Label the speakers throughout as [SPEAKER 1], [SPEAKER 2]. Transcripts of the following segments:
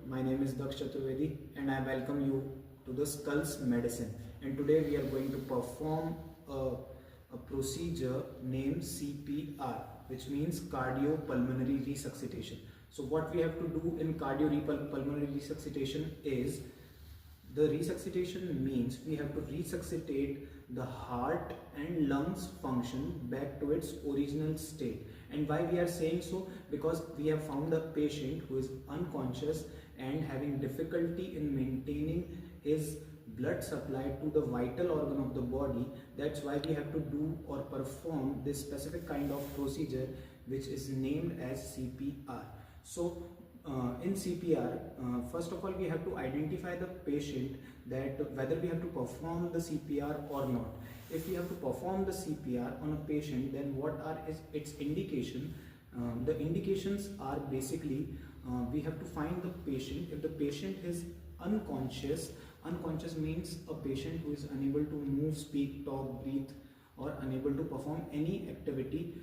[SPEAKER 1] my name is Daksh Chaturvedi and I welcome you to the Skulls Medicine. And today we are going to perform a procedure named CPR, which means cardiopulmonary resuscitation. So what we have to do in cardiopulmonary resuscitation is, the resuscitation means we have to resuscitate the heart and lungs function back to its original state. And why we are saying so? Because we have found a patient who is unconscious and having difficulty in maintaining his blood supply to the vital organ of the body. That's why we have to do or perform this specific kind of procedure, which is named as CPR. So in CPR, first of all, we have to identify the patient, that whether we have to perform the CPR or not. If we have to perform the CPR on a patient, then what are its indication? The indications are basically, we have to find the patient. If the patient is unconscious means a patient who is unable to move, speak, talk, breathe, or unable to perform any activity,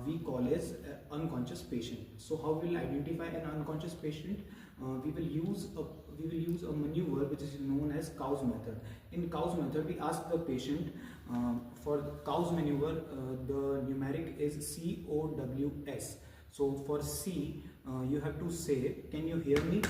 [SPEAKER 1] we call as unconscious patient. So how we will identify an unconscious patient? We will use a maneuver which is known as Cow's method. In Cow's method, we ask the patient, for the Cow's maneuver, the numeric is COWS. So for C, you have to say, can you hear me?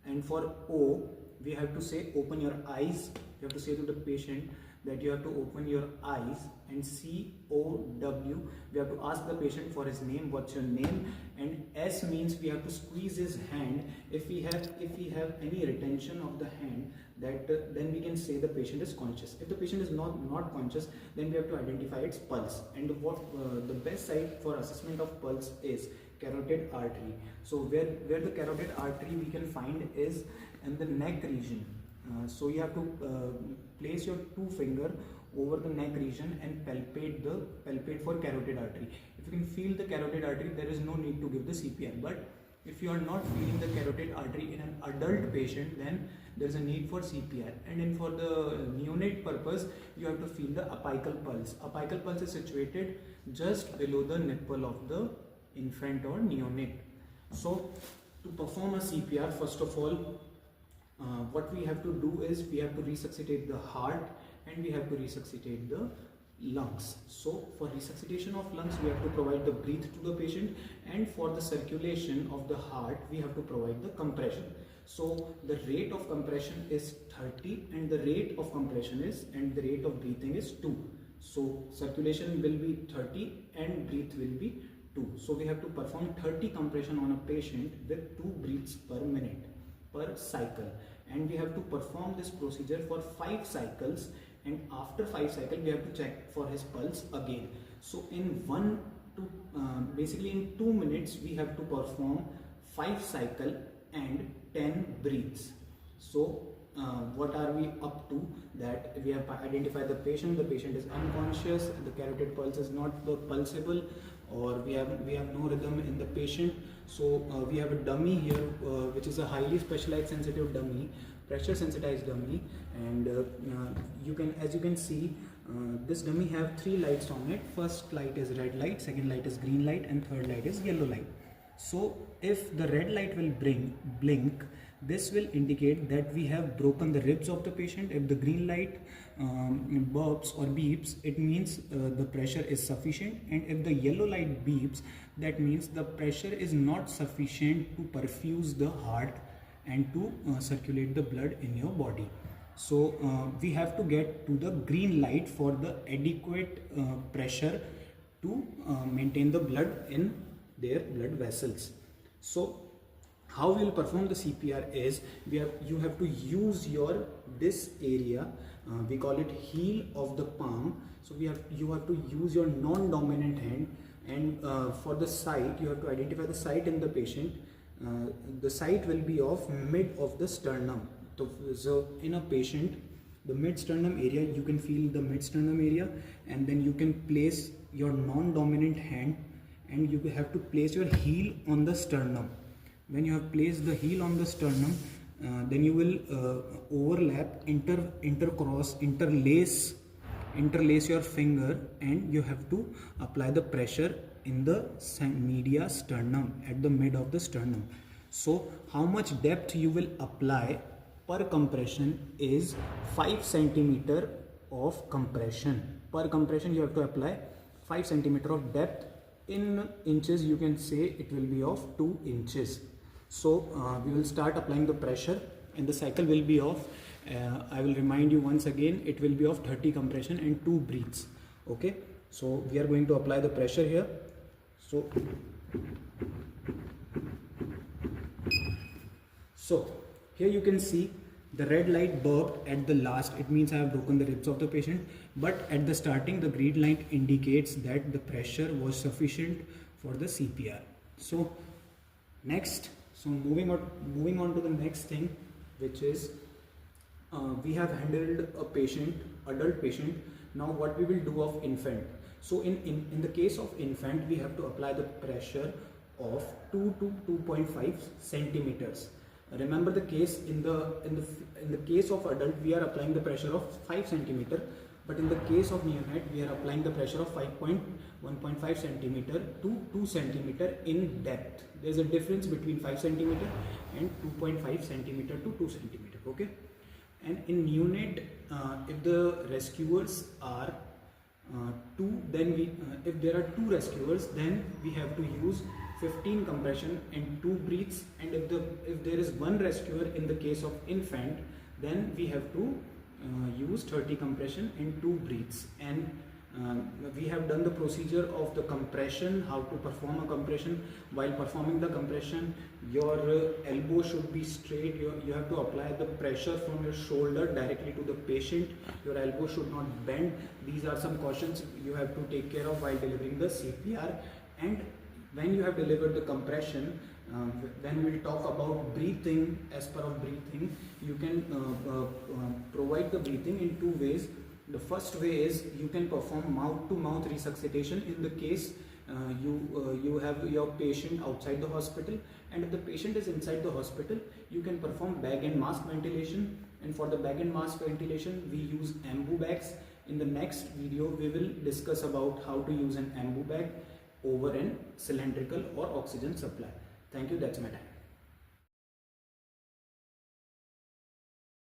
[SPEAKER 1] And for O, we have to say, open your eyes. You have to say to the patient that you have to open your eyes. And COW, we have to ask the patient for his name, what's your name. And S means we have to squeeze his hand. If we have any retention of the hand, then we can say the patient is conscious. If the patient is not conscious, then we have to identify its pulse. And what the best site for assessment of pulse is carotid artery. So where the carotid artery we can find is in the neck region. So you have to place your two finger over the neck region and palpate for carotid artery. If you can feel the carotid artery, there is no need to give the CPR. But if you are not feeling the carotid artery in an adult patient, then there is a need for CPR. And then for the neonate purpose, you have to feel the apical pulse. Apical pulse is situated just below the nipple of the infant or neonate. So to perform a CPR, first of all, what we have to do is we have to resuscitate the heart and we have to resuscitate the lungs. So for resuscitation of lungs, we have to provide the breath to the patient, and for the circulation of the heart, we have to provide the compression. So the rate of compression is 30 and the rate of compression is, and the rate of breathing is 2. So circulation will be 30 and breath will be 2. So we have to perform 30 compression on a patient with 2 breaths per minute per cycle, and we have to perform this procedure for 5 cycles, and after 5 cycles we have to check for his pulse again. So in basically in 2 minutes we have to perform 5 cycles and 10 breaths. So what are we up to? That we have identified the patient is unconscious, the carotid pulse is not pulsable, or we have no rhythm in the patient. So we have a dummy here, which is a highly specialized sensitive dummy, pressure sensitized dummy, and as you can see, this dummy have 3 lights on it. First light is red light, second light is green light, and third light is yellow light. So if the red light will blink, this will indicate that we have broken the ribs of the patient. If the green light burps or beeps, it means the pressure is sufficient, and if the yellow light beeps, that means the pressure is not sufficient to perfuse the heart and to circulate the blood in your body. So we have to get to the green light for the adequate pressure to maintain the blood in their blood vessels. So how we will perform the CPR is, you have to use this area, we call it heel of the palm. So you have to use your non-dominant hand, and for the site, you have to identify the site in the patient. The site will be of mid of the sternum. So in a patient, the mid sternum area, you can feel the mid sternum area, and then you can place your non-dominant hand and you have to place your heel on the sternum. When you have placed the heel on the sternum, then you will overlap, interlace your finger, and you have to apply the pressure in the media sternum, at the mid of the sternum. So how much depth you will apply per compression is 5 centimeter of compression. Per compression you have to apply 5 centimeter of depth. In inches you can say it will be of 2 inches. So we will start applying the pressure and the cycle will be of I will remind you once again, it will be of 30 compression and 2 breaths. Okay, so we are going to apply the pressure here. So here you can see the red light bulbed at the last. It means I have broken the ribs of the patient, but at the starting the green light indicates that the pressure was sufficient for the CPR. So next, moving on to the next thing, which is we have handled a patient, adult patient. Now what we will do of infant. So in the case of infant, we have to apply the pressure of 2 to 2.5 centimeters. Remember the case in the case of adult, we are applying the pressure of 5 centimeter, but in the case of neonate, we are applying the pressure of 1.5 centimeter to 2 centimeter in depth. There is a difference between 5 centimeter and 2.5 centimeter to 2 centimeter. Okay, and in neonate, if the rescuers are if there are 2 rescuers, then we have to use 15 compression and 2 breaths, and if there is 1 rescuer in the case of infant, then we have to use 30 compression and 2 breaths. And we have done the procedure of the compression, how to perform a compression. While performing the compression, your elbow should be straight. You have to apply the pressure from your shoulder directly to the patient. Your elbow should not bend. These are some cautions you have to take care of while delivering the CPR. And when you have delivered the compression, when we will talk about breathing, as per of breathing, you can provide the breathing in 2 ways. The first way is you can perform mouth-to-mouth resuscitation in the case you have your patient outside the hospital, and if the patient is inside the hospital, you can perform bag and mask ventilation. And for the bag and mask ventilation, we use ambu bags. In the next video, we will discuss about how to use an ambu bag over an cylindrical or oxygen supply. Thank you, that's my time.